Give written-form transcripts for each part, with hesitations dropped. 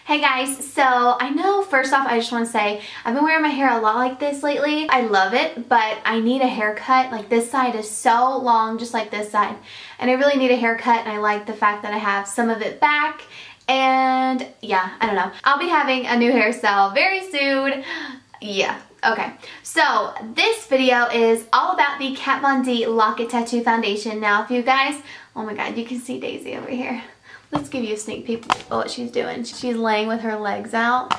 Hey guys, so I know first off I just want to say I've been wearing my hair a lot like this lately. I love it, but I need a haircut. Like this side is so long, just like this side. And I really need a haircut, and I like the fact that I have some of it back. And yeah, I don't know. I'll be having a new hairstyle very soon. Yeah. Okay, so this video is all about the Kat Von D Lock-It Tattoo Foundation. Now, if you guys, oh my god, you can see Daisy over here. Let's give you a sneak peek of what she's doing. She's laying with her legs out.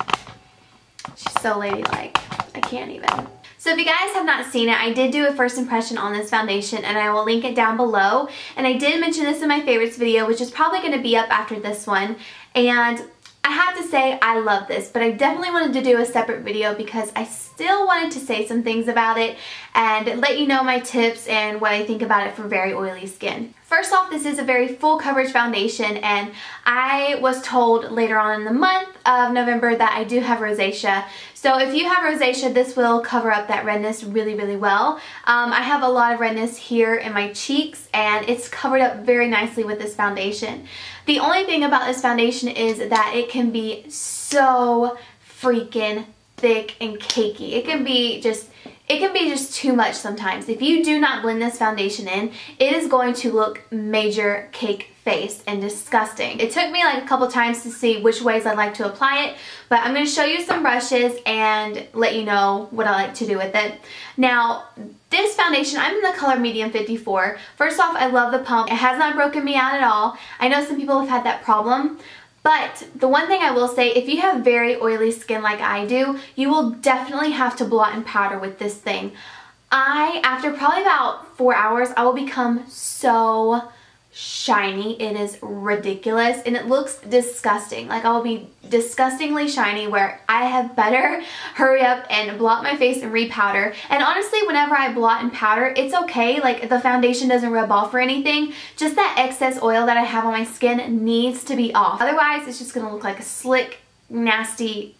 She's so ladylike. I can't even. So if you guys have not seen it, I did do a first impression on this foundation, and I will link it down below. And I did mention this in my favorites video, which is probably going to be up after this one. And I have to say I love this, but I definitely wanted to do a separate video because I still wanted to say some things about it and let you know my tips and what I think about it for very oily skin. First off, this is a very full coverage foundation, and I was told later on in the month of November that I do have rosacea. So if you have rosacea, this will cover up that redness really, really well. I have a lot of redness here in my cheeks, and it's covered up very nicely with this foundation. The only thing about this foundation is that it can be so freaking thick and cakey. It can be just too much sometimes. If you do not blend this foundation in, it is going to look major cake face and disgusting. It took me like a couple times to see which ways I'd like to apply it, but I'm going to show you some brushes and let you know what I like to do with it. Now, this foundation, I'm in the color medium 54. First off, I love the pump. It has not broken me out at all. I know some people have had that problem. But the one thing I will say, if you have very oily skin like I do, you will definitely have to blot and powder with this thing. After probably about 4 hours, I will become so shiny. It is ridiculous, and it looks disgusting. Like, I will be disgustingly shiny where I have better hurry up and blot my face and repowder. And honestly, whenever I blot and powder, it's okay. Like, the foundation doesn't rub off or anything. Just that excess oil that I have on my skin needs to be off. Otherwise, it's just gonna look like a slick, nasty,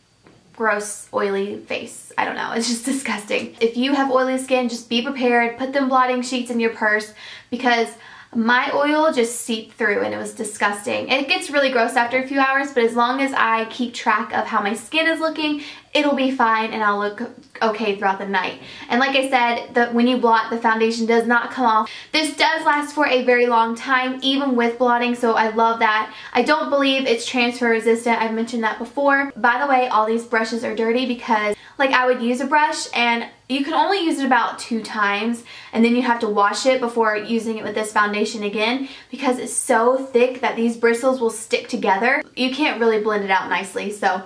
gross, oily face. I don't know. It's just disgusting. If you have oily skin, just be prepared. Put them blotting sheets in your purse, because my oil just seeped through and it was disgusting. It gets really gross after a few hours, but as long as I keep track of how my skin is looking, it'll be fine and I'll look okay throughout the night. And like I said, when you blot, the foundation does not come off. This does last for a very long time, even with blotting, so I love that. I don't believe it's transfer resistant. I've mentioned that before. By the way, all these brushes are dirty because, like, I would use a brush and you can only use it about 2 times, and then you have to wash it before using it with this foundation again because it's so thick that these bristles will stick together. You can't really blend it out nicely, so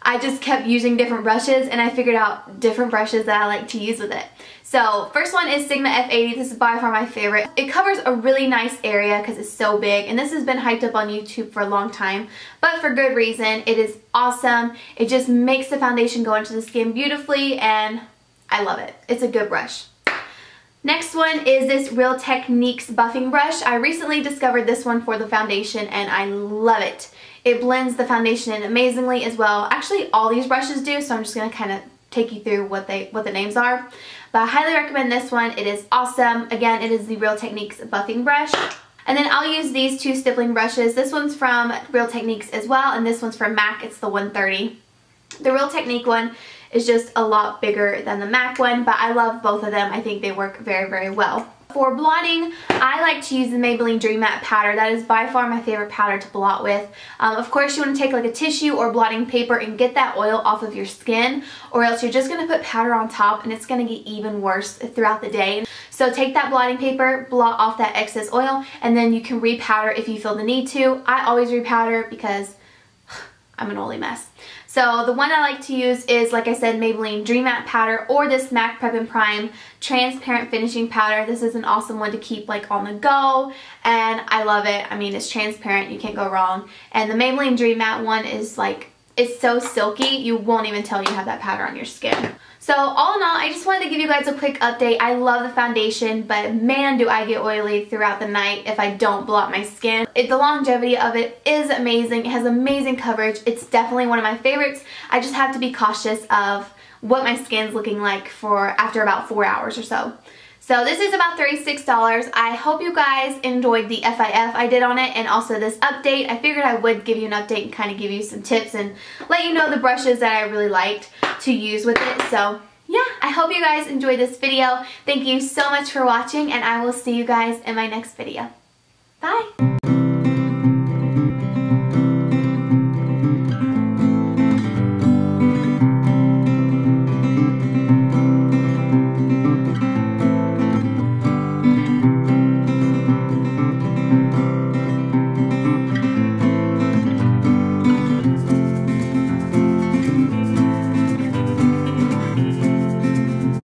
I just kept using different brushes, and I figured out different brushes that I like to use with it. So first one is Sigma F80. This is by far my favorite. It covers a really nice area because it's so big, and this has been hyped up on YouTube for a long time, but for good reason. It is awesome. It just makes the foundation go into the skin beautifully, and I love it. It's a good brush. Next one is this Real Techniques buffing brush. I recently discovered this one for the foundation, and I love it. It blends the foundation in amazingly as well. Actually, all these brushes do, so I'm just going to kind of take you through what the names are. But I highly recommend this one. It is awesome. Again, it is the Real Techniques buffing brush. And then I'll use these 2 stippling brushes. This one's from Real Techniques as well, and this one's from MAC. It's the 130. The Real Technique one is just a lot bigger than the MAC one, but I love both of them. I think they work very, very well. For blotting, I like to use the Maybelline Dream Matte powder. That is by far my favorite powder to blot with. Of course, you want to take like a tissue or blotting paper and get that oil off of your skin, or else you're just going to put powder on top and it's going to get even worse throughout the day. So take that blotting paper, blot off that excess oil, and then you can repowder if you feel the need to. I always repowder because I'm an oily mess. So the one I like to use is, like I said, Maybelline Dream Matte powder, or this MAC Prep and Prime transparent finishing powder. This is an awesome one to keep like on the go, and I love it. I mean, it's transparent, you can't go wrong. And the Maybelline Dream Matte one is like, it's so silky, you won't even tell you have that powder on your skin. So all in all, I just wanted to give you guys a quick update. I love the foundation, but man, do I get oily throughout the night if I don't blot my skin. The longevity of it is amazing. It has amazing coverage. It's definitely one of my favorites. I just have to be cautious of what my skin's looking like after about 4 hours or so. So this is about $36. I hope you guys enjoyed the F.I.F I did on it and also this update. I figured I would give you an update and kind of give you some tips and let you know the brushes that I really liked to use with it. So yeah, I hope you guys enjoyed this video. Thank you so much for watching, and I will see you guys in my next video. Bye!